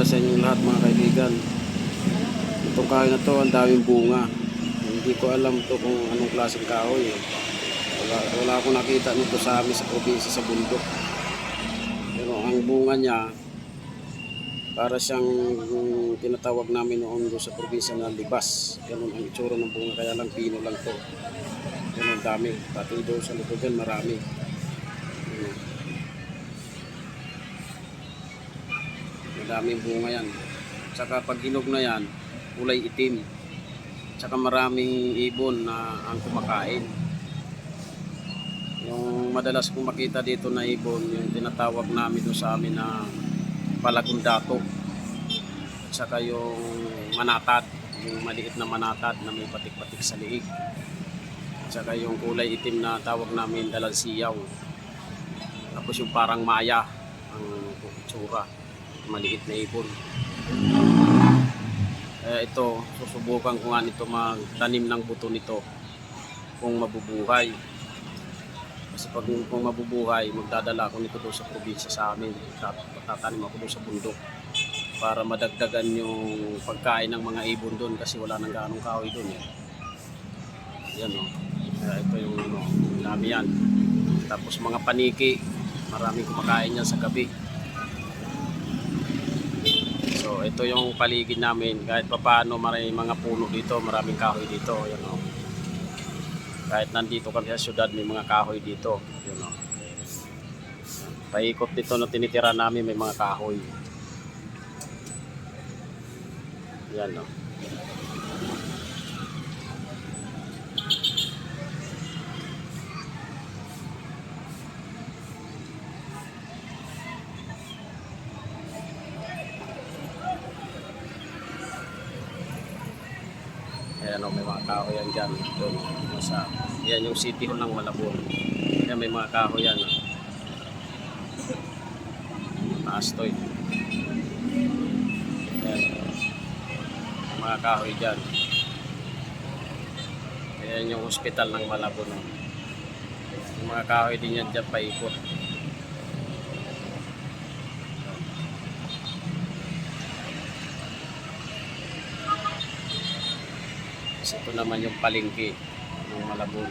umaga sa inyong lahat mga kaibigan. Itong kahoy na to, ang daming bunga. Hindi ko alam to kung anong klaseng kahoy eh. Wala akong nakita nito sa amin sa probinsya sa bundok. Pero ang bunga niya, para siyang tinatawag namin noon doon sa probinsya na libas. Ganun ang itsura ng bunga, kaya lang pino lang to. Ganun dami. Pati doon sa likod dyan marami. Madaming bunga yan. Tsaka pag hinog na yan, kulay itim. Tsaka maraming ibon na ang kumakain. Yung madalas kong makita dito na ibon, yung tinatawag namin doon sa amin na palagundato. Tsaka yung manatad, yung maliit na manatad na may patik-patik sa liig. Tsaka yung kulay itim na tawag namin dalansiyaw. Tapos yung parang maya ang itsura, maliit na ibon. Ito, susubukan ko nga nito magtanim ng buto nito kung mabubuhay. Kasi kung mabubuhay, magdadala ako nito doon sa probinsya sa amin. Tatanim ako doon sa bundok para madagdagan yung pagkain ng mga ibon doon kasi wala nang ganong kahoy doon eh. Yan o. Ito yung dami yan. Tapos mga paniki, maraming kumakain yan sa gabi. So ito yung paligid namin, kahit papaano maraming mga puno dito, maraming kahoy dito, yun o. Kahit nandito kami sa syudad, may mga kahoy dito, yun o. Paikot dito na tinitira namin, may mga kahoy. Yan o. Ayan o, may mga kahoy yan dyan. Yan yung City Hall ng Malabon. Ayan, may mga kahoy yan. Taas to eh. Ayan. Mga kahoy dyan. Ayan yung hospital ng Malabon. Yung mga kahoy din yan dyan paikot. Ito naman yung palengke ng Malabon.